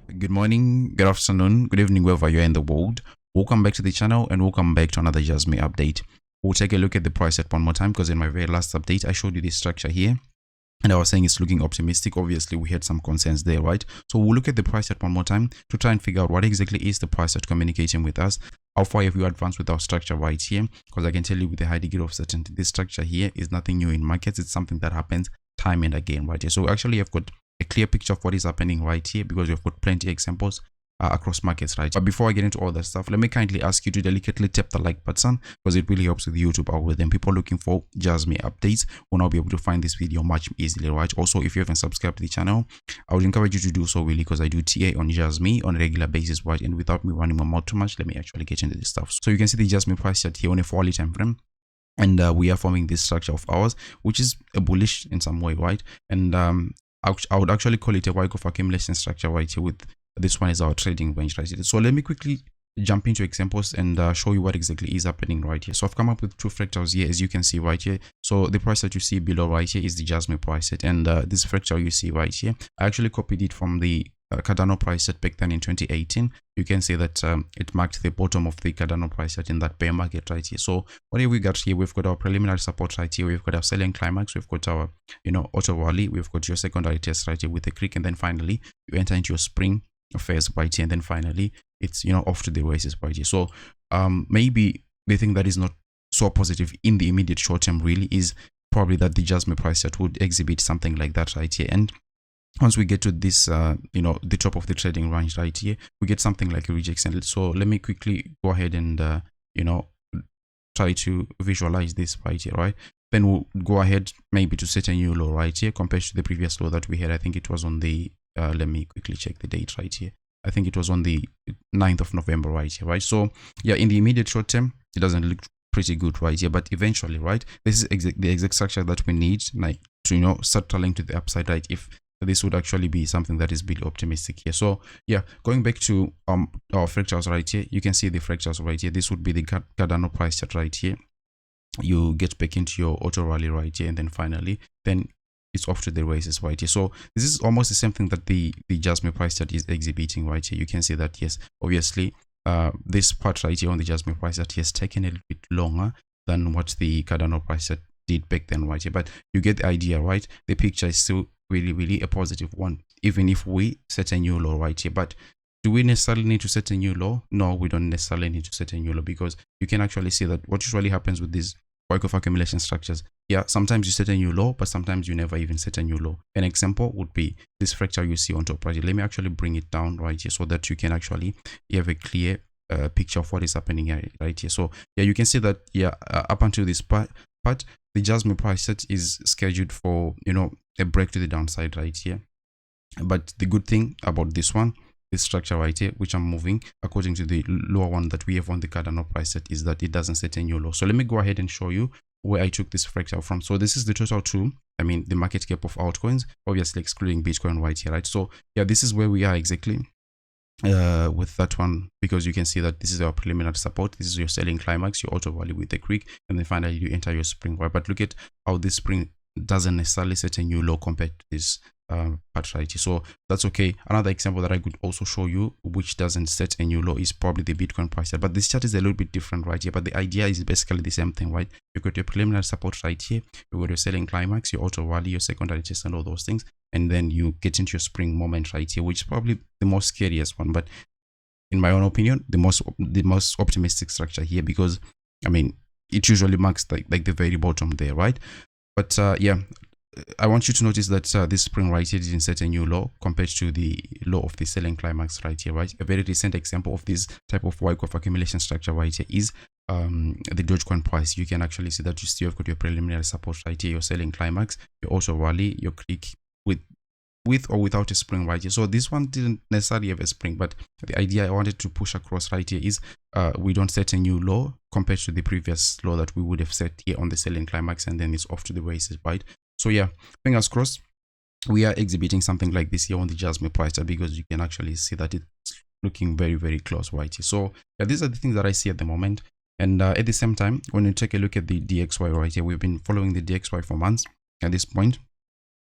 Good morning, good afternoon, good evening, wherever you're in the world. Welcome back to the channel and welcome back to another Jasmy update. We'll take a look at the price set one more time because in my very last update, I showed you this structure here and I was saying it's looking optimistic. Obviously, we had some concerns there, right? So we'll look at the price set one more time to try and figure out what exactly is the price set communicating with us. How far have you advanced with our structure right here? Because I can tell you with a high degree of certainty, this structure here is nothing new in markets. It's something that happens time and again right here. So actually, I've got a clear picture of what is happening right here because we've got plenty of examples across markets, right? But before I get into all that stuff, let me kindly ask you to delicately tap the like button because it really helps with the YouTube algorithm. People looking for Jasmy updates will now be able to find this video much easily, right? Also, if you haven't subscribed to the channel, I would encourage you to do so really because I do TA on Jasmy on a regular basis, right? And without me running my mouth too much, let me actually get into this stuff. So you can see the Jasmy price chart here on a 4-hourly time frame. And we are forming this structure of ours, which is a bullish in some way, right? And I would actually call it a Wyckoff accumulation structure right here. With this one is our trading range right here. So let me quickly jump into examples and show you what exactly is happening right here. So I've come up with two fractals here, as you can see right here. So the price that you see below right here is the Jasmy price set, and this fractal you see right here, I actually copied it from the Cardano price set back then in 2018. You can see that it marked the bottom of the Cardano price set in that bear market right here. So what have we got here? We've got our preliminary support right here. We've got our selling climax. We've got our auto rally. We've got your secondary test right here with a creek, and then finally you enter into your spring phase right here, and then finally it's off to the races right here. So maybe the thing that is not so positive in the immediate short term really is probably that the Jasmy price set would exhibit something like that right here. And once we get to this the top of the trading range right here, we get something like a rejection. So let me quickly go ahead and try to visualize this right here, right? Then we'll go ahead maybe to set a new low right here compared to the previous low that we had. I think it was on the let me quickly check the date right here. I think it was on the 9th of November right here, right? So yeah, in the immediate short term, it doesn't look pretty good right here, but eventually, right, this is the exact structure that we need, like, to start trailing to the upside, right? If this would actually be something that is really optimistic here. So yeah, going back to our fractals right here, you can see the fractals right here. This would be the Cardano price chart right here. You get back into your auto rally right here, and then finally then it's off to the races right here. So this is almost the same thing that the Jasmy price chart is exhibiting right here. You can see that, yes, obviously this part right here on the Jasmy price chart has taken a little bit longer than what the Cardano price chart did back then right here, but you get the idea, right? The picture is still really a positive one, even if we set a new low right here. But do we necessarily need to set a new low? No, we don't necessarily need to set a new low, because you can actually see that what usually happens with these Wyckoff accumulation structures, yeah, sometimes you set a new low, but sometimes you never even set a new low. An example would be this fractal you see on top right here. Let me actually bring it down right here so that you can actually have a clear picture of what is happening here, right here. So yeah, you can see that, yeah, up until this part, the Jasmy price set is scheduled for a break to the downside right here. But the good thing about this one, this structure right here, which I'm moving according to the lower one that we have on the Cardano price set, is that it doesn't set a new low. So let me go ahead and show you where I took this fractal from. So this is the total the market cap of altcoins, obviously excluding Bitcoin right here, right? So yeah, this is where we are exactly with that one, because you can see that this is our preliminary support. This is your selling climax, your auto rally with the creek, and then finally you enter your spring, right? But look at how this spring doesn't necessarily set a new low compared to this part right here. So that's okay. Another example that I could also show you which doesn't set a new low is probably the Bitcoin price chart, but this chart is a little bit different right here, but the idea is basically the same thing, right? You got your preliminary support right here, you got your selling climax, your auto rally, your secondary test, and all those things, and then you get into your spring moment right here, which is probably the most scariest one, but in my own opinion, the most optimistic structure here, because I mean it usually marks like the very bottom there, right? But yeah, I want you to notice that this spring right here didn't set a new low compared to the low of the selling climax right here, right? A very recent example of this type of Wyckoff accumulation structure right here is the Dogecoin price. You can actually see that you still have got your preliminary support right here, your selling climax, your auto rally, your creek with or without a spring right here. So this one didn't necessarily have a spring, but the idea I wanted to push across right here is we don't set a new low compared to the previous low that we would have set here on the selling climax, and then it's off to the races, right? So yeah, fingers crossed we are exhibiting something like this here on the Jasmy price chart, because you can actually see that it's looking very close right here. So yeah, these are the things that I see at the moment. And at the same time, when you take a look at the DXY right here, we've been following the DXY for months at this point.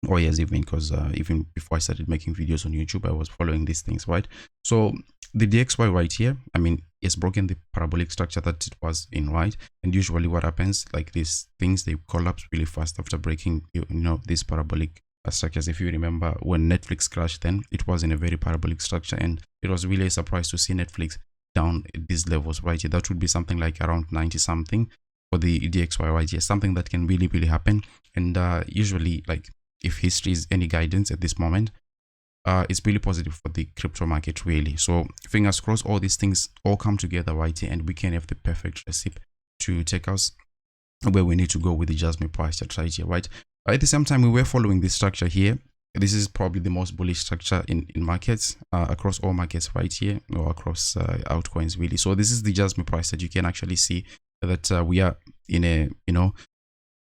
or years even, because even before I started making videos on YouTube, I was following these things, right? So the DXY right here, I mean, it's broken the parabolic structure that it was in, right? And usually what happens, like these things, they collapse really fast after breaking, you know, these parabolic structures. If you remember when Netflix crashed, then it was in a very parabolic structure, and it was really a surprise to see Netflix down at these levels, right? That would be something like around 90 something for the DXY right here, something that can really happen. And usually, like, if history is any guidance at this moment, it's really positive for the crypto market, really. So fingers crossed, all these things all come together right here, and we can have the perfect recipe to take us where we need to go with the Jasmy price chart right here, right? At the same time, we were following this structure here. This is probably the most bullish structure in markets, across all markets right here, or across altcoins, really. So this is the Jasmy price that you can actually see that we are in a, you know,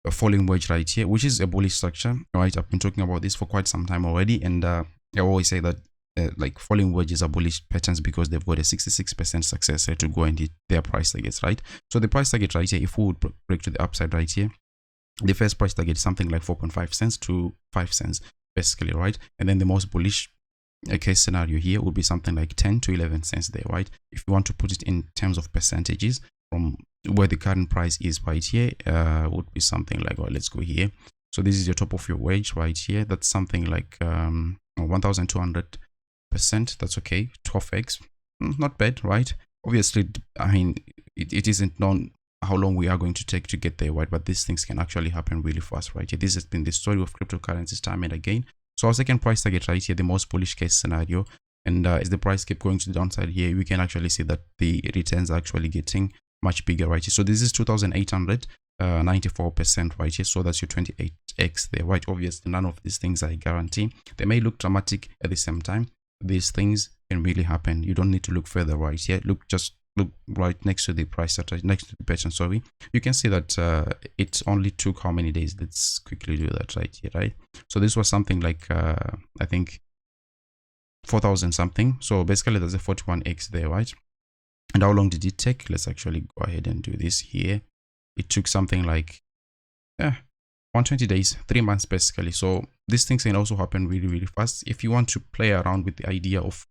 a falling wedge right here, which is a bullish structure, right? I've been talking about this for quite some time already, and I always say that like falling wedges are bullish patterns because they've got a 66% success rate to go and hit their price targets, right? So the price target right here, if we would break to the upside right here, the first price target is something like 4.5 cents to 5 cents basically, right? And then the most bullish case scenario here would be something like 10 to 11 cents there, right? If you want to put it in terms of percentages from where the current price is right here, would be something like, well, let's go here. So this is your top of your wedge right here. That's something like 1200%. That's okay. 12x, not bad, right? Obviously, I mean, it isn't known how long we are going to take to get there, right? But these things can actually happen really fast, right? This has been the story of cryptocurrencies time and again. So our second price target right here, the most bullish case scenario, and as the price keep going to the downside here, we can actually see that the returns are actually getting much bigger right here. So this is 2894% right here. So that's your 28x there, right? Obviously, none of these things are a guarantee. They may look dramatic at the same time. These things can really happen. You don't need to look further right here. Just look right next to the price, next to the pattern, sorry. You can see that it only took how many days? Let's quickly do that right here, right? So this was something like, I think 4,000 something. So basically there's a 41x there, right? And how long did it take? Let's actually go ahead and do this here. It took something like 120 days, 3 months basically. So these things can also happen really fast. If you want to play around with the idea of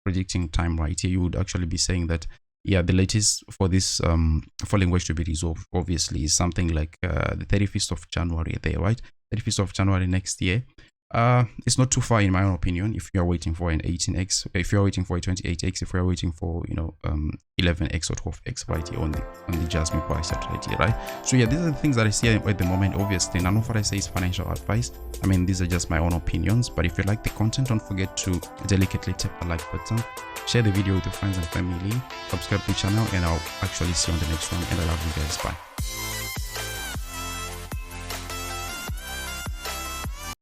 predicting time right here, you would actually be saying that, yeah, the latest for this falling wedge to be resolved obviously is something like the 31st of January there, right? 31st of January next year. It's not too far in my own opinion. If you are waiting for an 18x, if you are waiting for a 28x, if you are waiting for, you know, 11x or 12x right here on the Jasmy price chart right here, right? So yeah, these are the things that I see at the moment. Obviously, none of what I say is financial advice. I mean, these are just my own opinions. But if you like the content, don't forget to delicately tap the like button, share the video with your friends and family, subscribe to the channel, and I'll actually see you on the next one. And I love you guys. Bye.